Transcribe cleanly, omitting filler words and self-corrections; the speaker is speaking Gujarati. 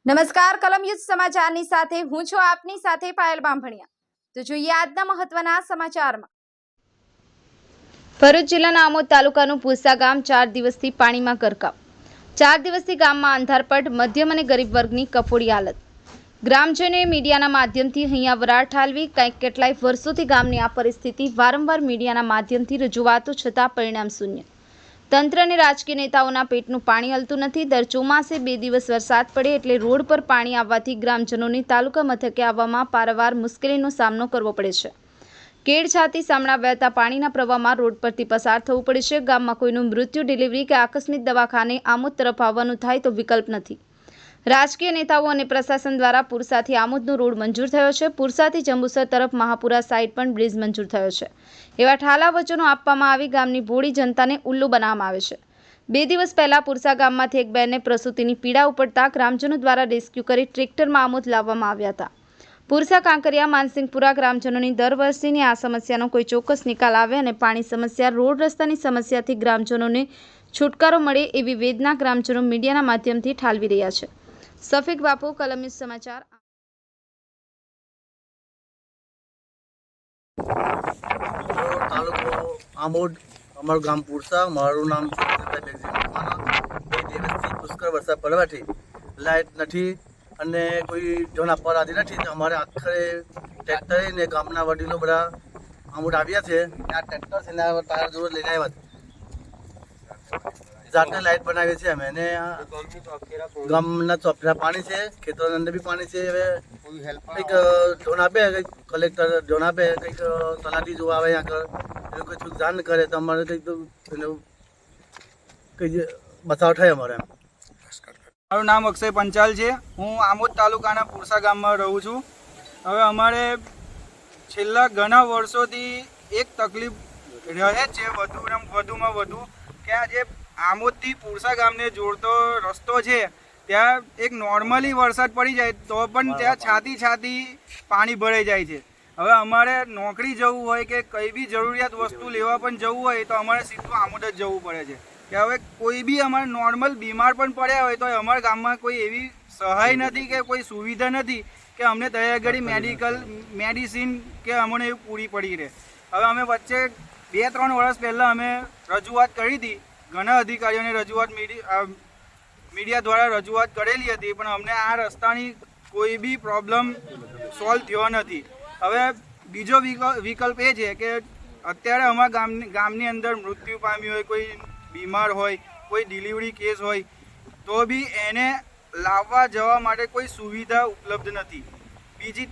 નમસ્કાર કલમ યુદ્ધ સમાચારની સાથે હું છું આપની સાથે પાયલ બામભણિયા। તો જોઈએ આજના મહત્વના સમાચારમાં। ભરૂચ જિલ્લાના આમોદ તાલુકાનું ભૂસા ગામ 4 દિવસથી પાણીમાં ગરકાવ। 4 દિવસથી ગામમાં અંધારપટ, મધ્યમ અને ગરીબ વર્ગની કફોડી હાલત। ગ્રામજનોએ મીડિયાના માધ્યમથી અહીંયા વરાળ ઠાલવી કેટલાય વર્ષોથી ગામની આ પરિસ્થિતિ વારંવાર મીડિયાના માધ્યમથી રજૂઆતો છતાં પરિણામ શૂન્ય। તંત્ર અને રાજકીય નેતાઓના પેટનું પાણી હલતું નથી। દર ચોમાસે 2 દિવસ વરસાદ પડે એટલે રોડ પર પાણી આવવાથી ગ્રામજનોને તાલુકા મથકે આવવામાં પારાવાર મુશ્કેલીનો સામનો કરવો પડે છે। કેડ છાતી સામણા વહેતા પાણીના પ્રવાહમાં રોડ પરથી પસાર થવું પડે છે। ગામમાં કોઈનું મૃત્યુ, ડિલિવરી કે આકસ્મિક દવાખાને આમોદ તરફ આવવાનું થાય તો વિકલ્પ નથી। રાજકીય નેતાઓ અને પ્રશાસન દ્વારા પુરસાથી આમોદનો રોડ મંજૂર થયો છે। પુરસાથી જંબુસર તરફ મહાપુરા સાઇડ પણ બ્રિજ મંજૂર થયો છે। એવા ઠાલા વચનો આપવામાં આવી ગામની ભોળી જનતાને ઉલ્લુ બનાવવામાં આવે છે। 2 દિવસ પહેલા પુરસા ગામમાંથી એક બહેનને પ્રસૂતિની પીડા ઉપડતા ગ્રામજનો દ્વારા રેસ્ક્યુ કરી ટ્રેક્ટરમાં આમોદ લાવવામાં આવ્યા હતા। પુરસા, કાંકરિયા, માનસિંગપુરા ગ્રામજનોની દર વર્ષની આ સમસ્યાનો કોઈ ચોક્કસ નિકાલ આવે અને પાણી સમસ્યા, રોડ રસ્તાની સમસ્યાથી ગ્રામજનોને છુટકારો મળે એવી વેદના ગ્રામજનો મીડિયાના માધ્યમથી ઠાલવી રહ્યા છે। સફીક બાપુ, કલમ યુદ્ધ સમાચાર। તાલુકો આમોદ, અમારું ગામ પુરસા, મારું નામ દિવસથી પુષ્કળ વરસાદ પડવાથી લાઇટ નથી અને કોઈ જોન આપવા રાજી નથી। તો અમારે આખરે ટ્રેક્ટરે ને ગામના વડીલો બધા આમોદ આવ્યા છે। આ ટ્રેક્ટર છે ને ટાયર જોડે લઈને આવ્યા છે। જાતે લાઇટ બનાવીએ છીએ અમે અને ગામના ચોફેરા પાણી છે, ખેતરોની અંદર બી પાણી છે। હવે કંઈક જોન આપે, કંઈક કલેક્ટર જોન આપે, કંઈક તલાટી જોવા આવે આગળ, એ લોકો કંઈક જાણ કરે તો અમારે કંઈક બચાવ થાય અમારે। મારું નામ અક્ષય પંચાલ છે। હું આમોદ તાલુકાના પુરસા ગામમાં રહું છું। હવે અમારે છેલ્લા ઘણા વર્ષોથી એક તકલીફ રહે છે વધુમાં વધુ કે આ જે આમોદથી પુરસા ગામને જોડતો રસ્તો છે ત્યાં એક નોર્મલી વરસાદ પડી જાય તો પણ ત્યાં છાતી પાણી ભરાઈ જાય છે। હવે અમારે નોકરી જવું હોય કે કંઈ બી જરૂરિયાત વસ્તુ લેવા પણ જવું હોય તો અમારે સીધું આમોદ જ જવું પડે છે કે હવે કોઈ બી અમારે નોર્મલ બીમાર પણ પડ્યા હોય તો અમારા ગામમાં કોઈ એવી સહાય નથી કે કોઈ સુવિધા નથી કે અમને તૈયાર ઘડી મેડિસિન કે અમને એવું પૂરી પડી રહે। હવે અમે વચ્ચે 2-3 વર્ષ પહેલાં અમે રજૂઆત કરી હતી, ઘણા અધિકારીઓને રજૂઆત મીડિયા દ્વારા રજૂઆત કરેલી હતી, પણ અમને આ રસ્તાની કોઈ બી પ્રોબ્લેમ સોલ્વ થયો નથી। હવે બીજો વિકલ્પ એ છે કે અત્યારે અમારા ગામની અંદર મૃત્યુ પામ્યું હોય, કોઈ બીમાર હોય, કોઈ ડિલિવરી કેસ હોય તો બી એને લાવવા જવા માટે કોઈ સુવિધા ઉપલબ્ધ નથી। બીજી